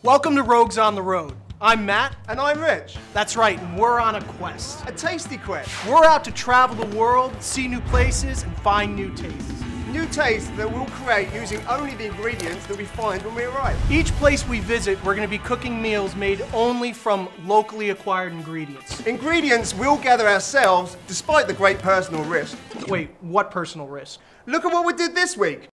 Welcome to Rogues on the Road. I'm Matt. And I'm Rich. That's right, and we're on a quest. A tasty quest. We're out to travel the world, see new places, and find new tastes. New tastes that we'll create using only the ingredients that we find when we arrive. Each place we visit, we're going to be cooking meals made only from locally acquired ingredients. Ingredients we'll gather ourselves, despite the great personal risk. Wait, what personal risk? Look at what we did this week.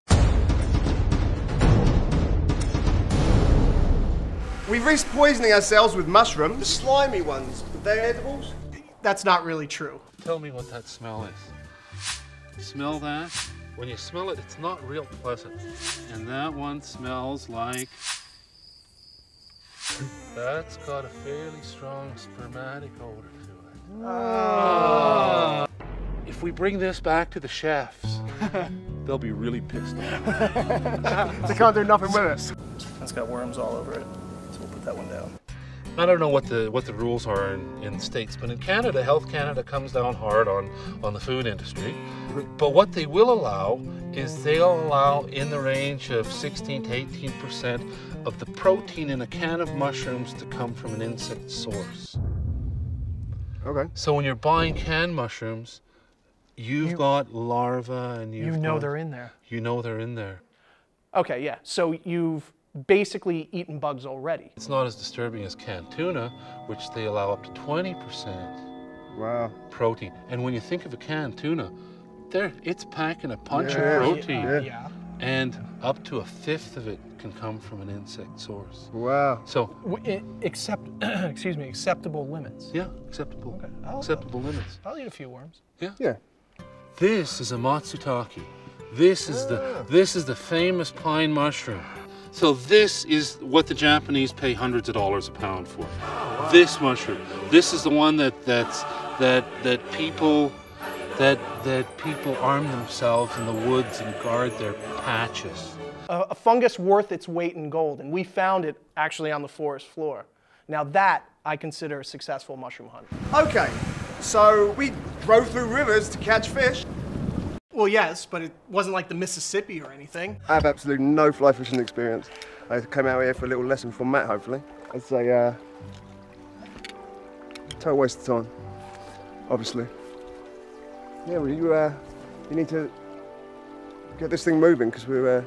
We risked poisoning ourselves with mushrooms, the slimy ones. Are they edibles? That's not really true. Tell me what that smell is. Smell that? When you smell it, it's not real pleasant. And that one smells like... That's got a fairly strong spermatic odor to it. Oh. If we bring this back to the chefs, they'll be really pissed off. They can't do nothing with it. It's got worms all over it, so we'll put that one down. I don't know what the rules are in the States, but in Canada, Health Canada comes down hard on the food industry. But what they will allow is they'll allow in the range of 16 to 18% of the protein in a can of mushrooms to come from an insect source. Okay. So when you're buying canned mushrooms, you've got larvae and You know they're in there. You know they're in there. Okay, yeah, so you've basically eaten bugs already. It's not as disturbing as canned tuna, which they allow up to 20% protein. And when you think of a canned tuna, it's packing a punch of protein. Yeah. And up to 1/5 of it can come from an insect source. Wow. So, acceptable limits. yeah, acceptable. Okay. Acceptable limits. I'll eat a few worms. Yeah. Yeah. This is a matsutake. This is the famous pine mushroom. So this is what the Japanese pay hundreds of dollars a pound for. Oh, wow. This mushroom. This is the one that people arm themselves in the woods and guard their patches. A fungus worth its weight in gold, and we found it actually on the forest floor. Now that I consider a successful mushroom hunt. Okay, so we drove through rivers to catch fish. Well, yes, but it wasn't like the Mississippi or anything. I have absolutely no fly fishing experience. I came out here for a little lesson from Matt, hopefully. It's a total waste of time, obviously. Yeah, well, you need to get this thing moving because we're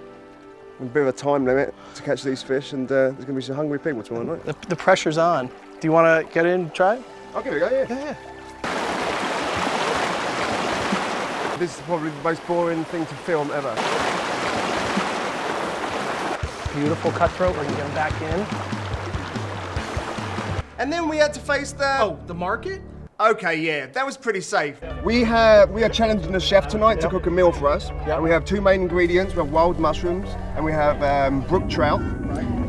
on a bit of a time limit to catch these fish, and there's going to be some hungry people tomorrow night. The pressure's on. Do you want to get in and try it? I'll give it a go, yeah. Yeah. This is probably the most boring thing to film ever. Beautiful cutthroat. We're going to get them back in. And then we had to face the... Oh, the market? Okay, yeah, that was pretty safe. We are challenging the chef tonight to cook a meal for us. And we have two main ingredients. We have wild mushrooms and we have brook trout.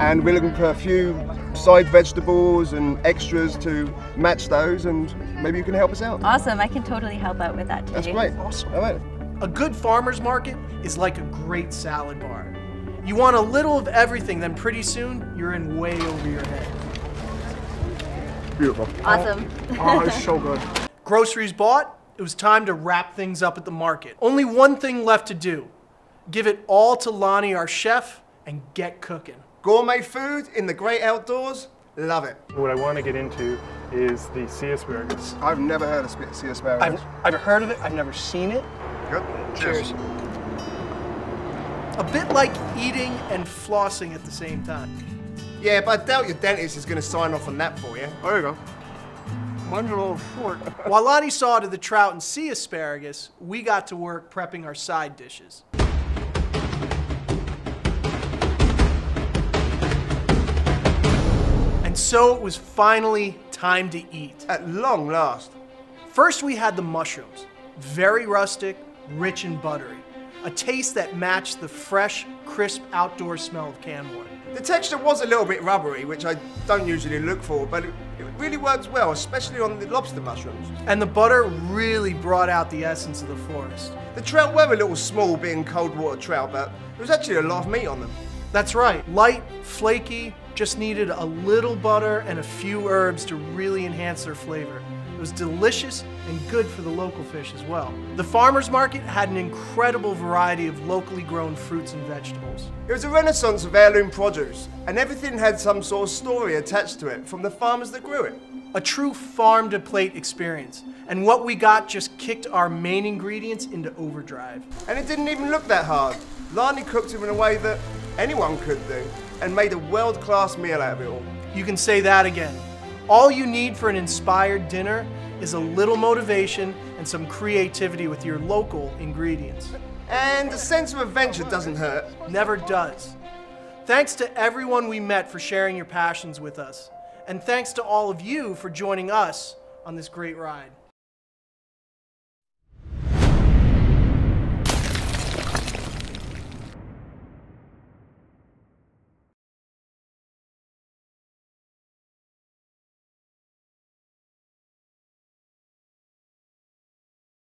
And we're looking for a few side vegetables and extras to match those, and maybe you can help us out. Awesome, I can totally help out with that today. That's great. Awesome. All right. A good farmer's market is like a great salad bar. You want a little of everything, then pretty soon you're in way over your head. Beautiful. Awesome. Oh, it's so good. Groceries bought, it was time to wrap things up at the market. Only one thing left to do. Give it all to Lonnie, our chef, and get cooking. Gourmet food in the great outdoors, love it. What I want to get into is the sea asparagus. I've never heard of sea asparagus. I've heard of it, I've never seen it. Good. Cheers. A bit like eating and flossing at the same time. Yeah, but I doubt your dentist is going to sign off on that for you. There you go. Mine's a little short. While Lonnie saw to the trout and sea asparagus, we got to work prepping our side dishes. And so it was finally time to eat. At long last. First we had the mushrooms. Very rustic, rich and buttery. A taste that matched the fresh, crisp outdoor smell of canned water. The texture was a little bit rubbery, which I don't usually look for, but it really works well, especially on the lobster mushrooms. And the butter really brought out the essence of the forest. The trout were a little small, being cold water trout, but there was actually a lot of meat on them. That's right. Light, flaky, just needed a little butter and a few herbs to really enhance their flavor. was delicious and good for the local fish as well. The farmers market had an incredible variety of locally grown fruits and vegetables. It was a renaissance of heirloom produce, and everything had some sort of story attached to it from the farmers that grew it. A true farm-to-plate experience, and what we got just kicked our main ingredients into overdrive. And it didn't even look that hard. Lani cooked them in a way that anyone could do, and made a world-class meal out of it all. You can say that again. All you need for an inspired dinner is a little motivation and some creativity with your local ingredients. And a sense of adventure doesn't hurt. Never does. Thanks to everyone we met for sharing your passions with us. And thanks to all of you for joining us on this great ride.